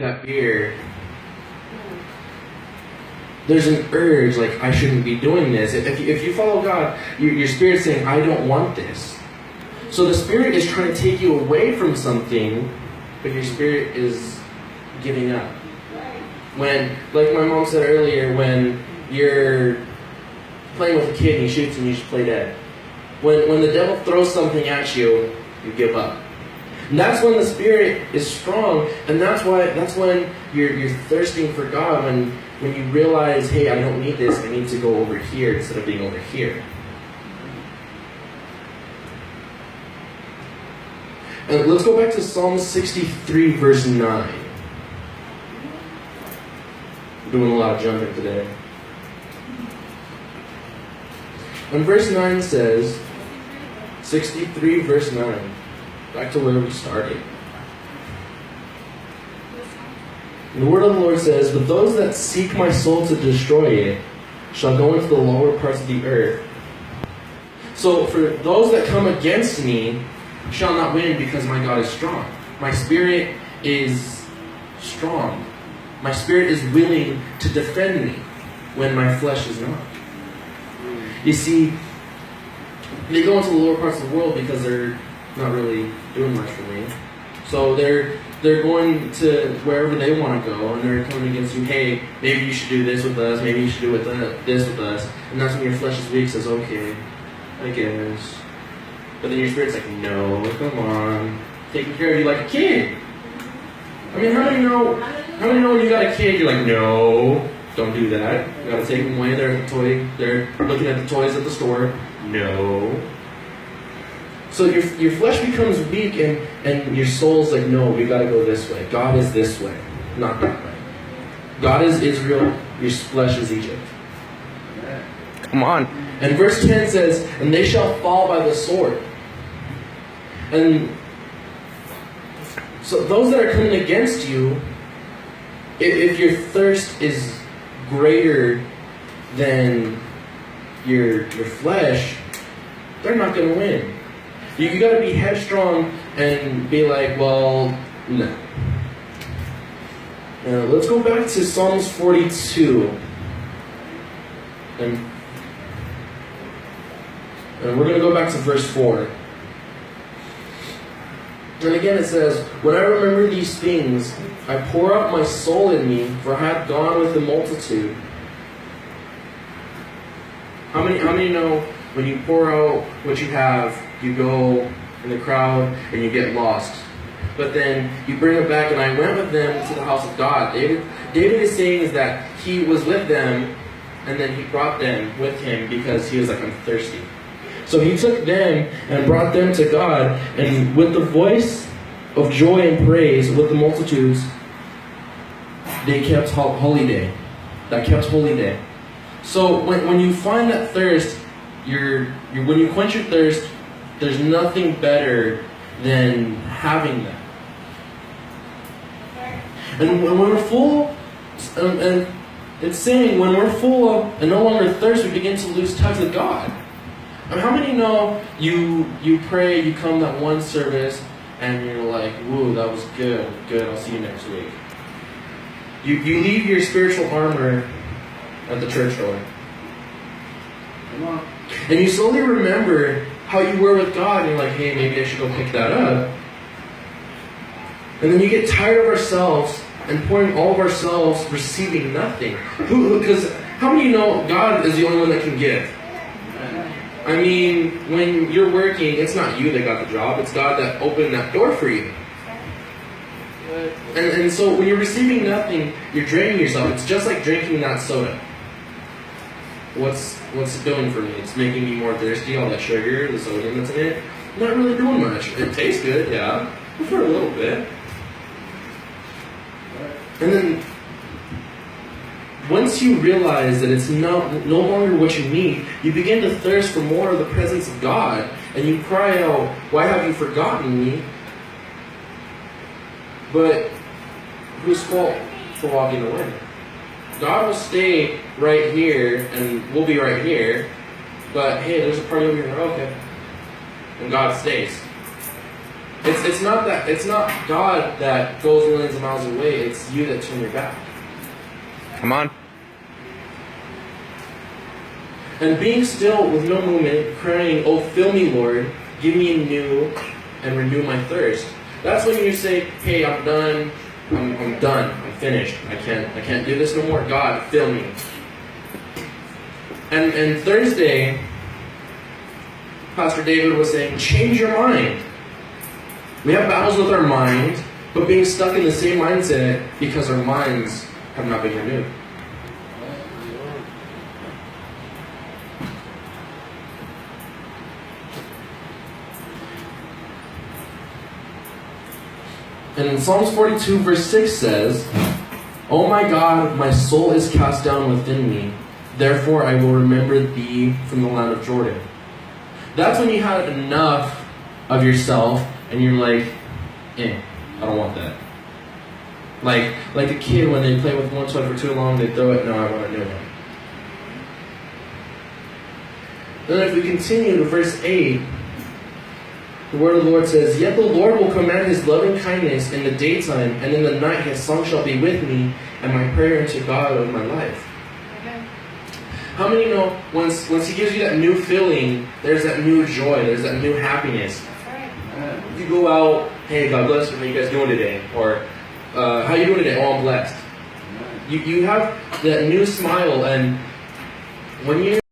that beer, there's an urge, like, I shouldn't be doing this. If you follow God, your spirit's saying, I don't want this. So the spirit is trying to take you away from something, but your spirit is giving up. When, like my mom said earlier, when you're playing with a kid and he shoots and you just play dead. When the devil throws something at you, you give up. And that's when the spirit is strong, and that's when you're thirsting for God, when you realize, hey, I don't need this, I need to go over here instead of being over here. And let's go back to Psalm 63, verse 9. I'm doing a lot of jumping today. And verse 9 says, 63, verse 9. Back to where we started. And the word of the Lord says, but those that seek my soul to destroy it shall go into the lower parts of the earth. So for those that come against me shall not win, because my God is strong. My spirit is strong. My spirit is willing to defend me when my flesh is not. You see, they go into the lower parts of the world because they're not really doing much for me. So they're going to wherever they want to go, and they're coming against you. Hey, maybe you should do this with us. Maybe you should do this with us. And that's when your flesh is weak. Says, okay, I guess. But then your spirit's like, no, come on, taking care of you like a kid. I mean, how many know when you got a kid, you're like, no, don't do that. You gotta take them away. They're looking at the toys at the store. No. So your flesh becomes weak, and your soul's like, no, we gotta go this way. God is this way, not that way. God is Israel, your flesh is Egypt. Come on. And verse 10 says, and they shall fall by the sword. And so those that are coming against you, if your thirst is greater than your flesh, they're not going to win. You got to be headstrong and be like, well, no. Now, let's go back to Psalms 42. And we're going to go back to verse 4. And again it says, when I remember these things, I pour out my soul in me, for I have gone with the multitude. How many know when you pour out what you have, you go in the crowd and you get lost? But then you bring it back, and I went with them to the house of God. David is saying is that he was with them, and then he brought them with him because he was like, I'm thirsty. So he took them and brought them to God, and with the voice of joy and praise with the multitudes, they kept holy day. That kept holy day. So when you find that thirst, when you quench your thirst, there's nothing better than having that. And when we're full, and it's saying when we're full and no longer thirst, we begin to lose touch with God. I mean, how many know you pray, you come that one service, and you're like, woo, that was good, I'll see you next week. You leave your spiritual armor at the church door. Come on. And you slowly remember how you were with God, and you're like, hey, maybe I should go pick that up. And then you get tired of ourselves and pouring all of ourselves, receiving nothing. Because how many know God is the only one that can give? I mean, when you're working, it's not you that got the job, it's God that opened that door for you. And so when you're receiving nothing, you're draining yourself. It's just like drinking that soda. What's it doing for me? It's making me more thirsty, all that sugar, the sodium that's in it. Not really doing much. It tastes good, yeah, for a little bit. And then once you realize that it's no longer what you need, you begin to thirst for more of the presence of God, and you cry out, why have you forgotten me? But whose fault for walking away? God will stay right here, and we'll be right here, but hey, there's a party over here, okay. And God stays. It's not God that goes millions of miles away. It's you that turn your back. Come on. And being still with no movement, praying, "Oh, fill me, Lord, give me anew and renew my thirst." That's when you say, "Hey, I'm done. I'm done. I'm finished. I can't do this no more. God, fill me." And Thursday, Pastor David was saying, change your mind. We have battles with our mind, but being stuck in the same mindset because our minds have not been renewed. And in Psalms 42 verse 6 says, "O my God, my soul is cast down within me. Therefore I will remember thee from the land of Jordan." That's when you had enough of yourself and you're like, I don't want that. Like a kid when they play with one toy for too long, they throw it, no, I want a new one. Then if we continue to verse 8, the word of the Lord says, "Yet the Lord will command his loving kindness in the daytime, and in the night his song shall be with me, and my prayer unto God of my life." Okay. How many know once he gives you that new feeling, there's that new joy, there's that new happiness? That's right. You go out, "Hey, God bless you, how you guys doing today?" Or, "How you doing today?" "Oh, I'm blessed." You have that new smile, and when you